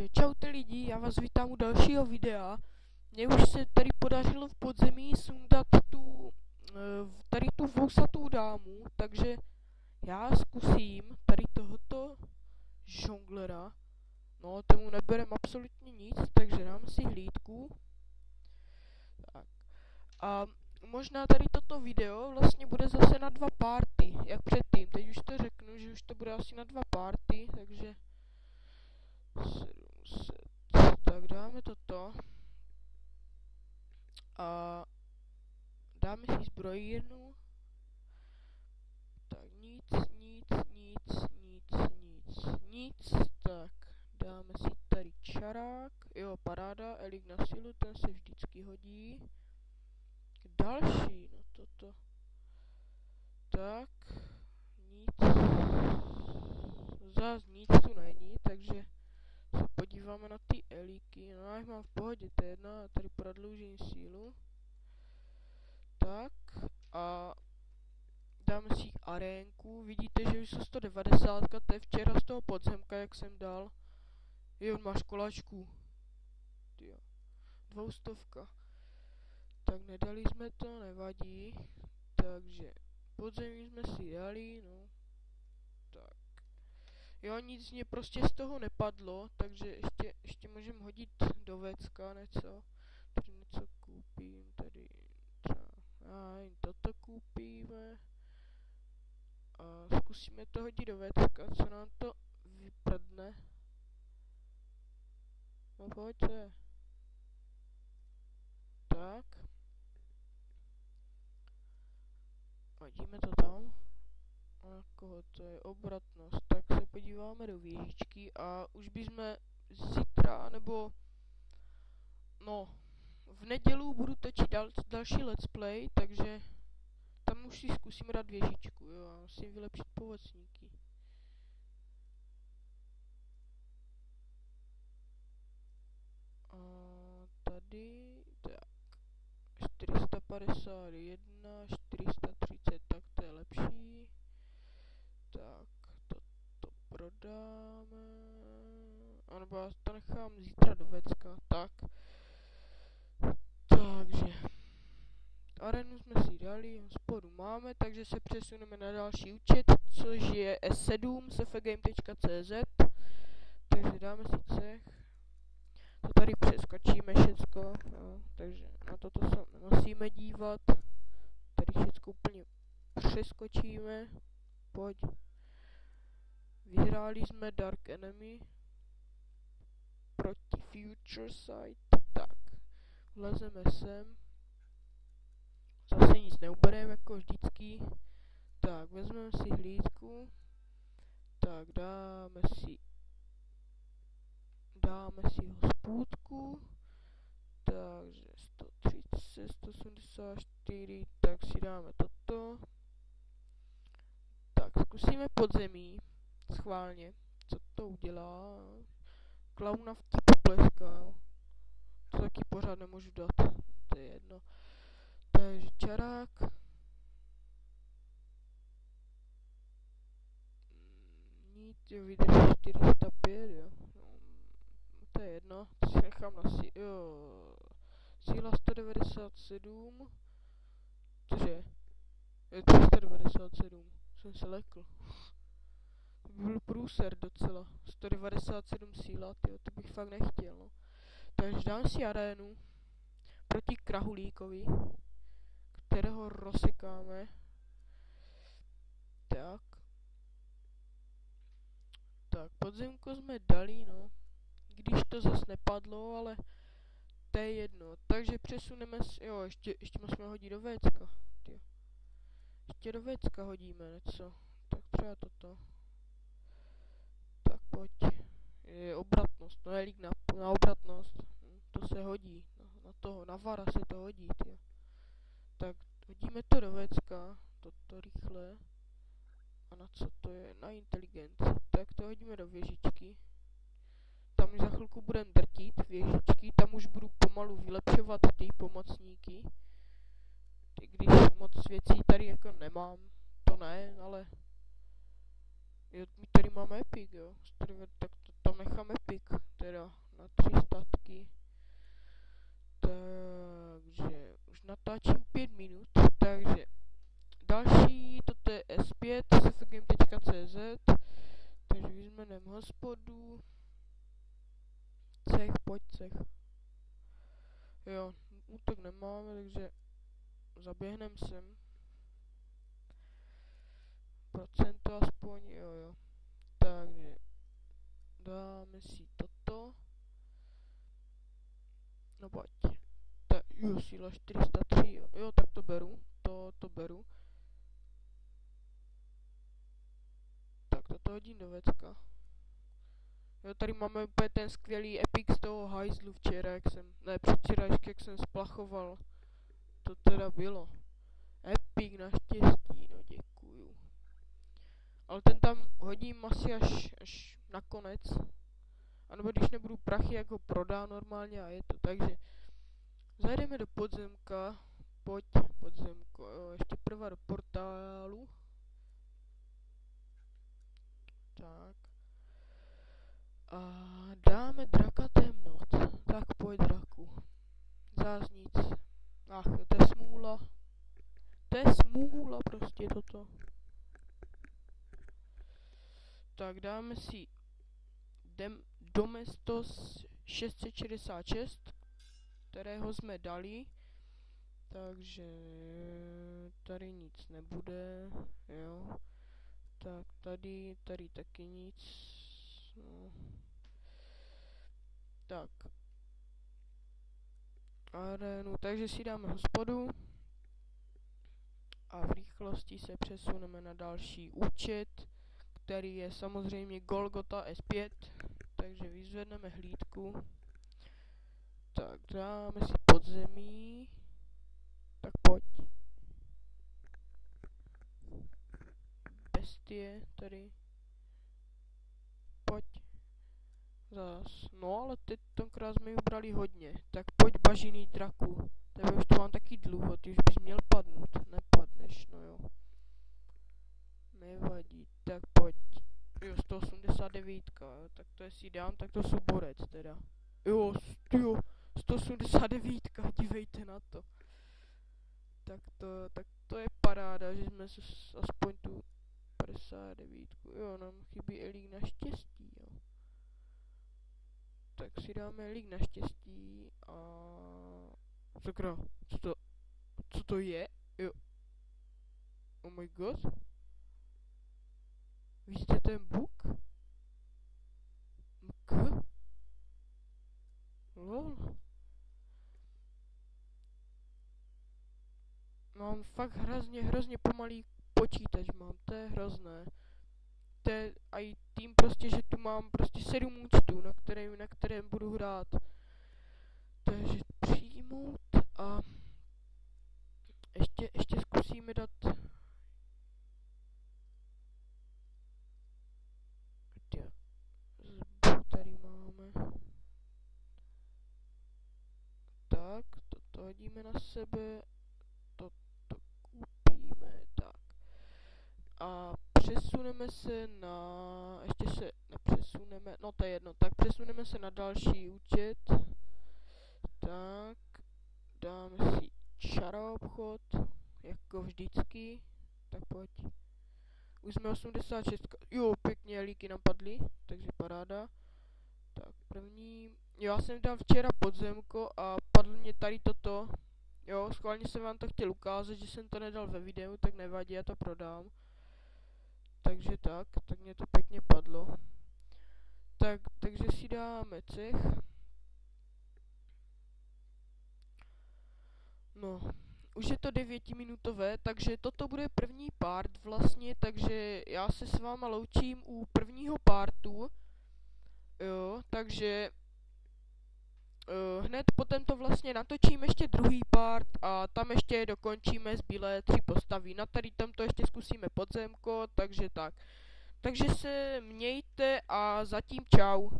Takže čaute lidi, já vás vítám u dalšího videa. Mně už se tady podařilo v podzemí sundat tady tu vousatou dámu, takže já zkusím tady tohoto žonglera. No, tomu neberem absolutně nic, takže dám si hlídku. Tak. A možná tady toto video vlastně bude zase na 2 party, jak předtím. Teď už to řeknu, že už to bude asi na 2 party, takže 700. Tak dáme toto. A dáme si zbrojírnu. Tak nic. Tak dáme si tady čarák. Jo, paráda, elik na silu, ten se vždycky hodí. Další, no toto. Tak, nic. Zas nic tu není, takže se podíváme na ty elíky. No já jich mám v pohodě, to je jedna, tady prodloužím sílu. Tak a dáme si arénku. Vidíte, že už jsou 190, to je včera z toho podzemka, jak jsem dal. Jo, máš kolačku. Tyjo. 200. Tak nedali jsme to, nevadí. Takže podzemí jsme si dali, no. Tak. Jo, nic mě prostě z toho nepadlo, takže ještě můžeme hodit do vecka něco. Tady něco koupím, tady třeba, toto koupíme. A zkusíme to hodit do vecka, co nám to vyprdne. No pojďte. Tak. Hodíme to tam. A koho to je? Obratnost. Tak se podíváme do věžičky a už bychom zítra, nebo no, v neděli budu točit další let's play, takže tam už si zkusíme dát věžičku, jo, a musím vylepšit pomocníky. A tady, tak, 451, 430, tak to je lepší. Tak, to prodáme, anebo já to nechám zítra do vecka, tak. Takže arenu jsme si dali, spodu máme, takže se přesuneme na další účet, což je S7 sfgame.cz. Takže dáme si cech. To tady přeskočíme všecko, no, takže na toto se nemusíme dívat. Tady všecko úplně přeskočíme. Pojď. Vyhráli jsme Dark Enemy proti Future Sight. Tak, vlezeme sem. Zase nic neubereme jako vždycky. Tak, vezmeme si hlídku. Tak, dáme si hospůdku. Takže 130, 174, tak si dáme toto. Tak, zkusíme podzemí. Schválně. Co to udělá? Klauna v popleská. To taky pořád nemůžu dát. To je jedno. Takže čarák. Nic, jo, vydrž 405, jo. No, to je jedno. To si nechám na síla 197. Cože? Je 397. Jsem se lekl. To by byl průser docela. 197 síla, tyjo, to bych fakt nechtěl, no. Takže dám si arénu proti Krahulíkovi, kterého rozsekáme. Tak, podzemko jsme dali, no. Když to zas nepadlo, ale to je jedno. Takže přesuneme si, jo, ještě musíme hodit do vécka. Tyjo. Ještě do vécka hodíme něco. Tak třeba toto. Tak pojď. Je obratnost, no je lík na obratnost. To se hodí. Na vara se to hodí, tyjo. Tak hodíme to do vécka. Toto rychle. A na co to je? Na inteligenci. Tak to hodíme do věžičky. Tam už za chvilku budeme drtit věžičky. Tam už budu pomalu vylepšovat ty pomocníky. I když moc věcí tady jako nemám. To ne, ale jo, my tady máme epic, jo. Tak to tam nechám epic, teda. hospodu. Cech, pojď cech. Jo, útok nemáme, takže zaběhnem sem. Procento aspoň, jo. Takže dáme si toto. No pojď. Jo, síla 403, jo, tak to beru. To beru. Tak toto hodím do vecka. Jo, tady máme úplně ten skvělý epic z toho hajzlu včera, předvčerajšky, jak jsem splachoval. To teda bylo. Epic naštěstí, no děkuju. Ale ten tam hodím asi až nakonec. A nebo když nebudu prachy, jak ho prodá normálně a je to. Takže zajdeme do podzemka. Pojď, podzemko, jo, ještě prvá do portálu. Tak. A dáme draka temnoc. Tak pojď draku. Zás nic. Ach, to je smůla. To je smůla prostě toto. Tak dáme si Domestos 666, kterého jsme dali. Takže tady nic nebude, jo. Tak tady taky nic. No. Tak. Arénu, takže si dáme hospodu. A v rychlosti se přesuneme na další účet, který je samozřejmě Golgota S5. Takže vyzvedneme hlídku. Tak dáme si podzemí. Tak pojď. Bestie tady. Pojď. Zas. No ale teď tenkrát jsme jich brali hodně. Tak pojď bažiný draku. Tebe už to mám taky dlouho, ty už bys měl padnout. Nepadneš, no jo. Nevadí, tak pojď. Jo, 189, jo, tak to jestli dám, tak to jsou borec teda. Jo, 189, dívejte na to. Tak to je paráda, že jsme aspoň tu 59, jo, nám chybí Elík naštěstí, jo. Tak si dáme Elík naštěstí a... Sakra, co to je? Jo. Oh my god. Vidíte ten buk? K? Lol. Mám fakt hrozně pomalý počítač mám, to je hrozné. To je i tím prostě, že tu mám prostě 7 účtů, na kterém budu hrát. Takže přijmout a ještě zkusíme dát... Zbu tady máme. Tak, toto hodíme na sebe. Toto koupíme, tak. A přesuneme se na... Ještě se nepřesuneme, no to je jedno. Tak přesuneme se na další účet. Tak, dáme si čaroobchod, jako vždycky. Tak pojď. Už jsme 86, jo, pěkně líky nám padly, takže paráda. Tak první, já jsem dal včera podzemko a padl mě tady toto. Jo, schválně jsem vám to chtěl ukázat, že jsem to nedal ve videu, tak nevadí, já to prodám. Takže tak mě to pěkně padlo. Takže si dáme cech. No, už je to 9minutové, takže toto bude první part vlastně, takže já se s váma loučím u prvního partu. Jo, takže hned potom to vlastně natočím ještě druhý part a tam ještě dokončíme zbylé 3 postavy. Na tady tomto ještě zkusíme podzemko, takže tak. Takže se mějte a zatím čau.